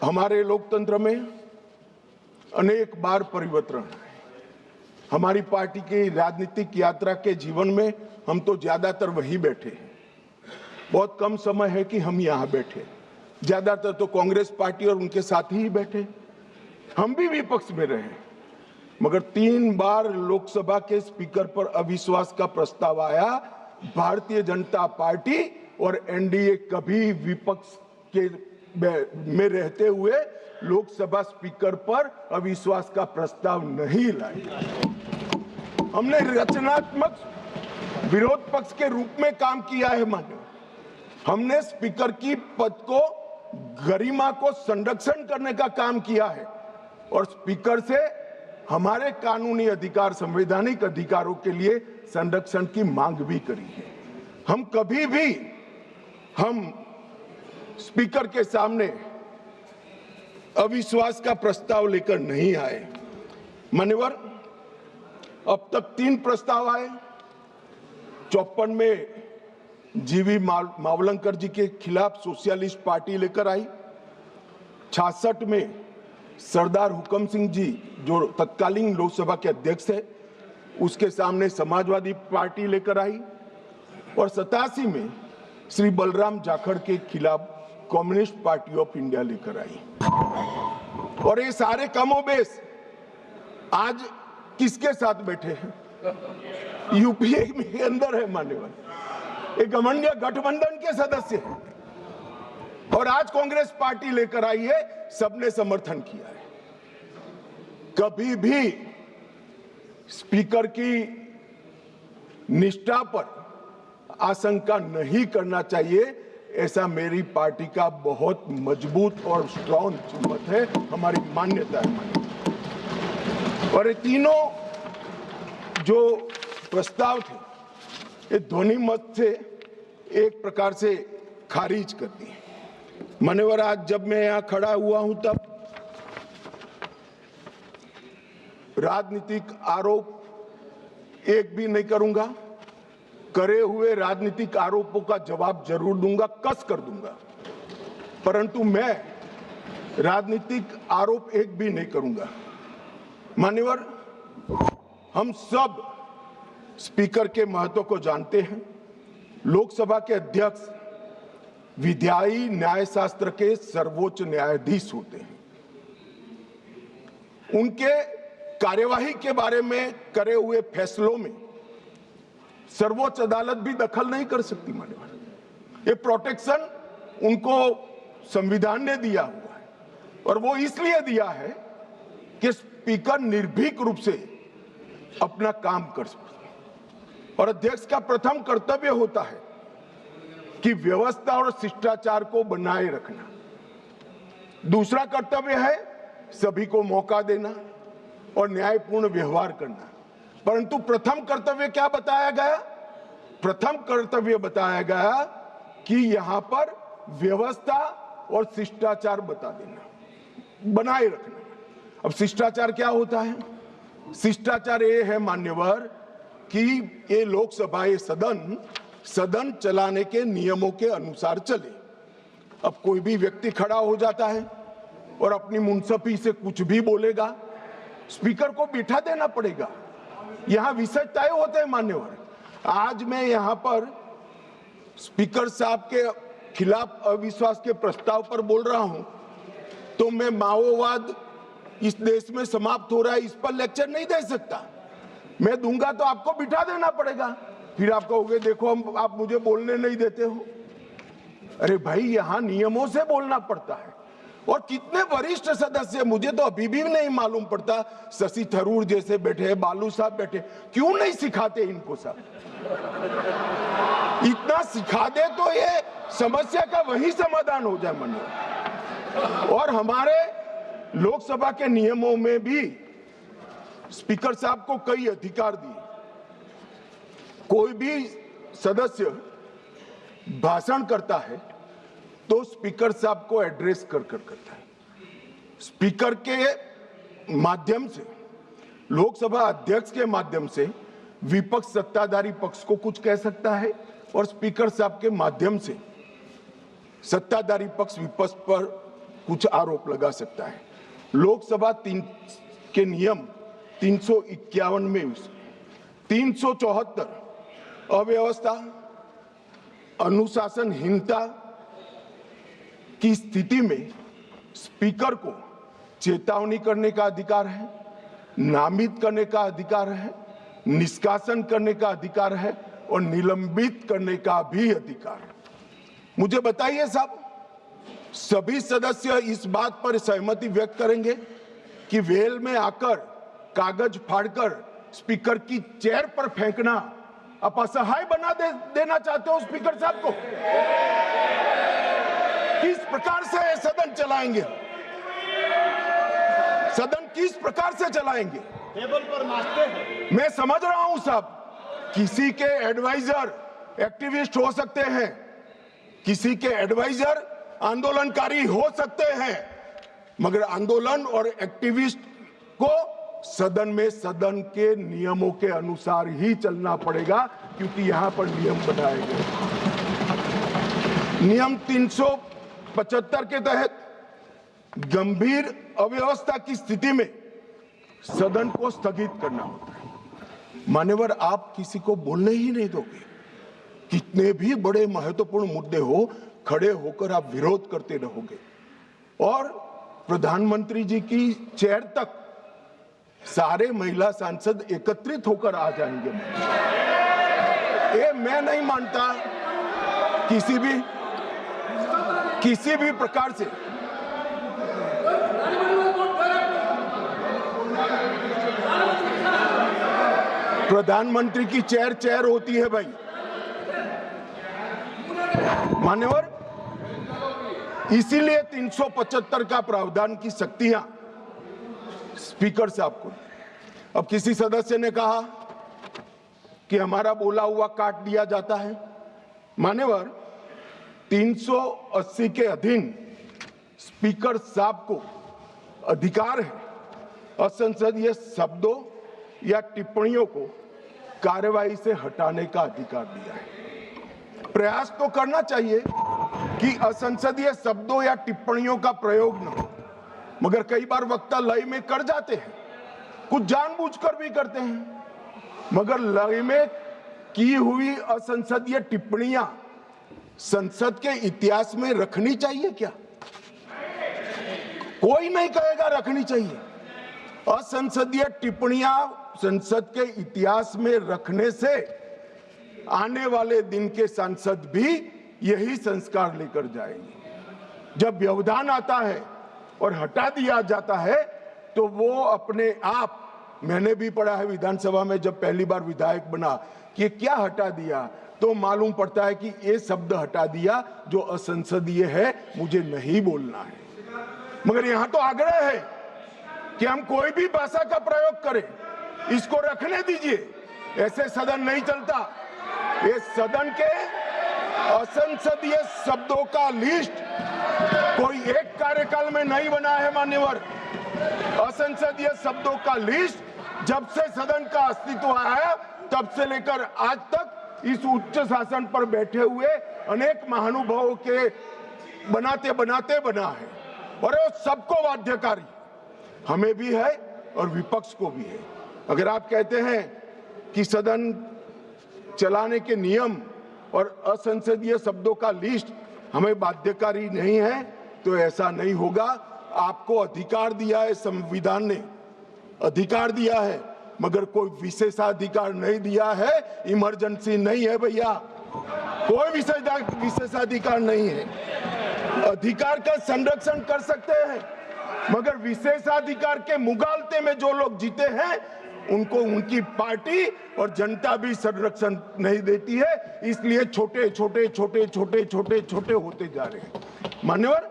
हमारे लोकतंत्र में अनेक बार परिवर्तन है। हमारी पार्टी की राजनीतिक यात्रा के जीवन में हम तो ज्यादातर वहीं बैठे हैं। बहुत कम समय है कि हम यहाँ बैठे, ज्यादातर तो कांग्रेस पार्टी और उनके साथी ही बैठे। हम भी विपक्ष में रहे, मगर 3 बार लोकसभा के स्पीकर पर अविश्वास का प्रस्ताव आया। भारतीय जनता पार्टी और एनडीए कभी विपक्ष के में रहते हुए लोकसभा स्पीकर पर अविश्वास का प्रस्ताव नहीं लाई। हमने रचनात्मक विरोध पक्ष के रूप में काम किया है। मान्य, हमने स्पीकर की पद को गरिमा को संरक्षण करने का काम किया है और स्पीकर से हमारे कानूनी अधिकार, संवैधानिक अधिकारों के लिए संरक्षण की मांग भी करी है। हम कभी भी स्पीकर के सामने अविश्वास का प्रस्ताव लेकर नहीं आए। मान्यवर, अब तक 3 प्रस्ताव आए। 54 में जीवी मावलंकर जी के खिलाफ सोशलिस्ट पार्टी लेकर आई। 66 में सरदार हुकम सिंह जी, जो तत्कालीन लोकसभा के अध्यक्ष है, उसके सामने समाजवादी पार्टी लेकर आई और 87 में श्री बलराम जाखड़ के खिलाफ कम्युनिस्ट पार्टी ऑफ इंडिया लेकर आई। और ये सारे कमोबेश आज किसके साथ बैठे हैं? यूपीए में अंदर है मान्यवर, एक घमंडिया गठबंधन के सदस्य हैं और आज कांग्रेस पार्टी लेकर आई है, सबने समर्थन किया है। कभी भी स्पीकर की निष्ठा पर आशंका नहीं करना चाहिए, ऐसा मेरी पार्टी का बहुत मजबूत और स्ट्रॉन्ग मत है, हमारी मान्यता है। और ये तीनों जो प्रस्ताव थे, ये ध्वनि मत से एक प्रकार से खारिज कर दिए। मान्यवर, आज जब मैं यहाँ खड़ा हुआ हूं तब राजनीतिक आरोप एक भी नहीं करूंगा। करे हुए राजनीतिक आरोपों का जवाब जरूर दूंगा, कस कर दूंगा, परंतु मैं राजनीतिक आरोप एक भी नहीं करूंगा। मान्यवर, हम सब स्पीकर के महत्व को जानते हैं। लोकसभा के अध्यक्ष विधायी न्यायशास्त्र के सर्वोच्च न्यायाधीश होते हैं। उनके कार्यवाही के बारे में करे हुए फैसलों में सर्वोच्च अदालत भी दखल नहीं कर सकती। मान्यवर, ये प्रोटेक्शन उनको संविधान ने दिया हुआ है और वो इसलिए दिया है कि स्पीकर निर्भीक रूप से अपना काम कर सके और अध्यक्ष का प्रथम कर्तव्य होता है कि व्यवस्था और शिष्टाचार को बनाए रखना। दूसरा कर्तव्य है सभी को मौका देना और न्यायपूर्ण व्यवहार करना। परंतु प्रथम कर्तव्य क्या बताया गया? प्रथम कर्तव्य बताया गया कि यहां पर व्यवस्था और शिष्टाचार बता देना, बनाए रखना। अब शिष्टाचार क्या होता है? शिष्टाचार ये है मान्यवर कि ये लोकसभा, ये सदन चलाने के नियमों के अनुसार चले। अब कोई भी व्यक्ति खड़ा हो जाता है और अपनी मुंसफी से कुछ भी बोलेगा, स्पीकर को बिठा देना पड़ेगा। यहां विषय तय होते हैं मान्यवर। आज मैं यहां पर स्पीकर साहब के खिलाफ अविश्वास के प्रस्ताव पर बोल रहा हूं, तो मैं माओवाद इस देश में समाप्त हो रहा है, इस पर लेक्चर नहीं दे सकता। मैं दूंगा तो आपको बिठा देना पड़ेगा, फिर आप कहोगे देखो आप मुझे बोलने नहीं देते हो। अरे भाई, यहां नियमों से बोलना पड़ता है। और कितने वरिष्ठ सदस्य, मुझे तो अभी भी नहीं मालूम पड़ता, शशि थरूर जैसे बैठे, बालू साहब बैठे, क्यों नहीं सिखाते इनको सब? इतना सिखा दे तो ये समस्या का वही समाधान हो जाए मन। और हमारे लोकसभा के नियमों में भी स्पीकर साहब को कई अधिकार दिए। कोई भी सदस्य भाषण करता है तो स्पीकर साहब को एड्रेस कर करता है। स्पीकर के माध्यम से, लोकसभा अध्यक्ष के माध्यम से विपक्ष सत्ताधारी पक्ष को कुछ कह सकता है और स्पीकर साहब के माध्यम से सत्ताधारी पक्ष विपक्ष पर कुछ आरोप लगा सकता है। लोकसभा के नियम 351 में 374 अव्यवस्था, अनुशासनहीनता की स्थिति में स्पीकर को चेतावनी करने का अधिकार है, नामित करने का अधिकार है, निष्कासन करने का अधिकार है और निलंबित करने का भी अधिकार है। मुझे बताइए साहब, सभी सदस्य इस बात पर सहमति व्यक्त करेंगे कि वेल में आकर कागज फाड़कर स्पीकर की चेयर पर फेंकना आप असहाय बना देना चाहते हो स्पीकर साहब को? किस प्रकार से सदन चलाएंगे? सदन किस प्रकार से चलाएंगे? टेबल पर नाचते हैं। मैं समझ रहा हूं साहब, किसी के एडवाइजर एक्टिविस्ट हो सकते हैं, किसी के एडवाइजर आंदोलनकारी हो सकते हैं, मगर आंदोलन और एक्टिविस्ट को सदन में सदन के नियमों के अनुसार ही चलना पड़ेगा, क्योंकि यहां पर नियम बनाए गए। नियम 375 के तहत गंभीर अव्यवस्था की स्थिति में सदन को स्थगित करना होता है। मान्यवर, आप किसी को बोलने ही नहीं दोगे। कितने भी बड़े महत्वपूर्ण मुद्दे हो, खड़े होकर आप विरोध करते रहोगे और प्रधानमंत्री जी की चेयर तक सारे महिला सांसद एकत्रित होकर आ जाएंगे। ये मैं नहीं मानता किसी भी प्रकार से प्रधानमंत्री की चेयर होती है भाई। मान्यवर, इसीलिए 375 का प्रावधान की शक्तियां स्पीकर साहब को। अब किसी सदस्य ने कहा कि हमारा बोला हुआ काट दिया जाता है। मान्यवर, 380 के अधीन स्पीकर साहब को अधिकार है असंसदीय शब्दों या टिप्पणियों को कार्यवाही से हटाने का अधिकार दिया है। प्रयास तो करना चाहिए कि असंसदीय शब्दों या टिप्पणियों का प्रयोग न हो, मगर कई बार वक्ता लय में कर जाते हैं, कुछ जानबूझकर भी करते हैं। मगर लय में की हुई असंसदीय टिप्पणियां संसद के इतिहास में रखनी चाहिए क्या? कोई नहीं कहेगा रखनी चाहिए। असंसदीय टिप्पणियां संसद के इतिहास में रखने से आने वाले दिन के सांसद भी यही संस्कार लेकर जाएंगे। जब व्यवधान आता है और हटा दिया जाता है तो वो अपने आप, मैंने भी पढ़ा है विधानसभा में जब पहली बार विधायक बना कि क्या हटा दिया, तो मालूम पड़ता है कि ये शब्द हटा दिया जो असंसदीय है, मुझे नहीं बोलना है। मगर यहां तो आग्रह है कि हम कोई भी भाषा का प्रयोग करें, इसको रखने दीजिए। ऐसे सदन नहीं चलता। ये सदन के असंसदीय शब्दों का लिस्ट कोई एक कार्यकाल में नहीं बना है मान्यवर। असंसदीय शब्दों का लिस्ट जब से सदन का अस्तित्व आया तब से लेकर आज तक इस उच्च शासन पर बैठे हुए अनेक महानुभावों के बनाते बनाते बना है, और वो सबको बाध्यकारी, हमें भी है और विपक्ष को भी है। अगर आप कहते हैं कि सदन चलाने के नियम और असंसदीय शब्दों का लिस्ट हमें बाध्यकारी नहीं है, तो ऐसा नहीं होगा। आपको अधिकार दिया है, संविधान ने अधिकार दिया है, मगर कोई विशेषाधिकार नहीं दिया है। इमरजेंसी नहीं है भैया, कोई विशेषाधिकार नहीं है। अधिकार का संरक्षण कर सकते हैं, मगर विशेषाधिकार के मुगालते में जो लोग जीते हैं उनको उनकी पार्टी और जनता भी संरक्षण नहीं देती है। इसलिए छोटे छोटे होते जा रहे हैं। मान्यवर,